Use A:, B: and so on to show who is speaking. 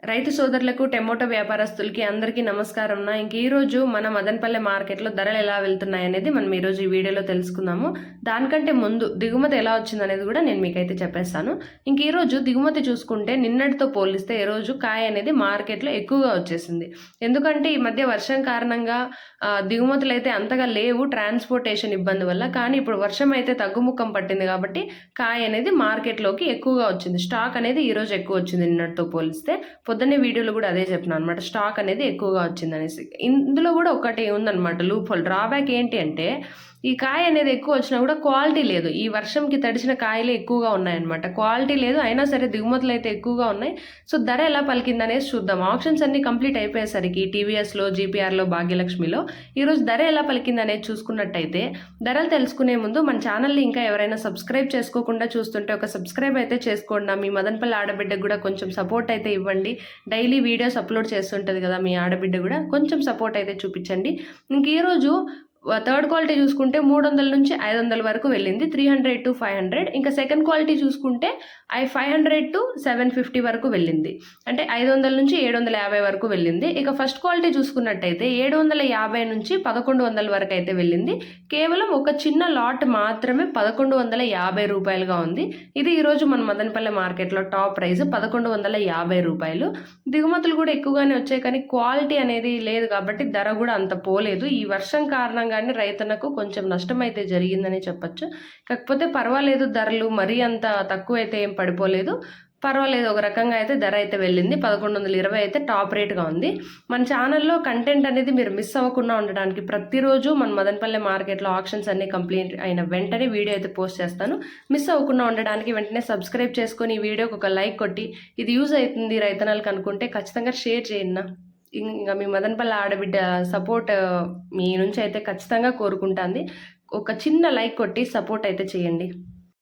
A: రైతు సోదరులకు టమోటా వ్యాపారస్తులకి అందరికీ నమస్కారం. ఇంక ఈరోజు మన మదనపల్లె మార్కెట్లో ధరలు ఎలా వెళ్తున్నాయి అనేది మనం ఈరోజు ఈ వీడియోలో తెలుసుకుందాము. దానికంటే ముందు దిగుమతి ఎలా వచ్చింది అనేది కూడా నేను మీకైతే చెప్పేస్తాను. ఇంక ఈరోజు దిగుమతి చూసుకుంటే నిన్నటితో పోలిస్తే ఈరోజు కాయ అనేది మార్కెట్లో ఎక్కువగా వచ్చేసింది. ఎందుకంటే ఈ మధ్య వర్షం కారణంగా దిగుమతులు అయితే అంతగా లేవు, ట్రాన్స్పోర్టేషన్ ఇబ్బంది వల్ల. కానీ ఇప్పుడు వర్షం అయితే తగ్గుముఖం పట్టింది కాబట్టి కాయ అనేది మార్కెట్లోకి ఎక్కువగా వచ్చింది. స్టాక్ అనేది ఈరోజు ఎక్కువ వచ్చింది నిన్నటితో పోలిస్తే. పొద్దున్నే వీడియోలో కూడా అదే చెప్పిన అనమాట, స్టాక్ అనేది ఎక్కువగా వచ్చింది అనేసి. ఇందులో కూడా ఒకటి ఉందన్నమాట లూప్ హోల్, డ్రాబ్యాక్ ఏంటి అంటే ఈ కాయ అనేది ఎక్కువ వచ్చినా కూడా క్వాలిటీ లేదు. ఈ వర్షంకి తడిసిన కాయలే ఎక్కువగా ఉన్నాయన్నమాట, క్వాలిటీ లేదు. అయినా సరే దిగుమతులు అయితే ఎక్కువగా ఉన్నాయి. సో ధర ఎలా పలికింది అనేది చూద్దాం. ఆప్షన్స్ అన్ని కంప్లీట్ అయిపోయేసరికి టీవీఎస్లో, జీపీఆర్లో, భాగ్యలక్ష్మిలో ఈరోజు ధర ఎలా పలికింది అనేది చూసుకున్నట్టయితే, ధరలు తెలుసుకునే ముందు మన ఛానల్ని ఇంకా ఎవరైనా సబ్స్క్రైబ్ చేసుకోకుండా చూస్తుంటే ఒక సబ్స్క్రైబ్ అయితే చేసుకోండి. మీ మదనపల్లి ఆడబిడ్డకు కూడా కొంచెం సపోర్ట్ అయితే ఇవ్వండి. డైలీ వీడియోస్ అప్లోడ్ చేస్తుంటుంది కదా మీ ఆడబిడ్డ కూడా, కొంచెం సపోర్ట్ అయితే చూపించండి. ఇంక ఈరోజు థర్డ్ క్వాలిటీ చూసుకుంటే 300 నుంచి 500 వరకు వెళ్ళింది, 300 to 500. ఇంకా సెకండ్ క్వాలిటీ చూసుకుంటే 500 to 750 వరకు వెళ్ళింది, అంటే 500 నుంచి 750 వరకు వెళ్ళింది. ఇక ఫస్ట్ క్వాలిటీ చూసుకున్నట్టయితే 750 నుంచి 1100 వరకు అయితే వెళ్ళింది. కేవలం ఒక చిన్న లాట్ మాత్రమే 1150 రూపాయలుగా ఉంది. ఇది ఈరోజు మన మదనపల్లె మార్కెట్లో టాప్ ప్రైస్ 1150 రూపాయలు. దిగుమతులు కూడా ఎక్కువగానే వచ్చాయి, కానీ క్వాలిటీ అనేది లేదు కాబట్టి ధర కూడా అంత పోలేదు. ఈ వర్షం కారణంగా రైతన్నకు కొంచెం నష్టం అయితే జరిగిందని చెప్పొచ్చు. కాకపోతే పర్వాలేదు, ధరలు మరీ అంత తక్కువ అయితే ఏం పడిపోలేదు, పర్వాలేదు. ఒక రకంగా అయితే ధర అయితే వెళ్ళింది. 1120 అయితే టాప్ రేట్గా ఉంది. మన ఛానల్లో కంటెంట్ అనేది మీరు మిస్ అవ్వకుండా ఉండడానికి ప్రతిరోజు మన మదనపల్లె మార్కెట్లో ఆప్షన్స్ అన్ని కంప్లీట్ అయిన వెంటనే వీడియో అయితే పోస్ట్ చేస్తాను. మిస్ అవ్వకుండా ఉండడానికి వెంటనే సబ్స్క్రైబ్ చేసుకొని ఈ వీడియోకి ఒక లైక్ కొట్టి, ఇది యూజ్ అవుతుంది రైతన్నలకు అనుకుంటే ఖచ్చితంగా షేర్ చేయండి. ఇంకా మీ మదనపల్లి ఆడబిడ్డ సపోర్ట్ మీ నుంచి అయితే ఖచ్చితంగా కోరుకుంటుంది. ఒక చిన్న లైక్ కొట్టి సపోర్ట్ అయితే చేయండి.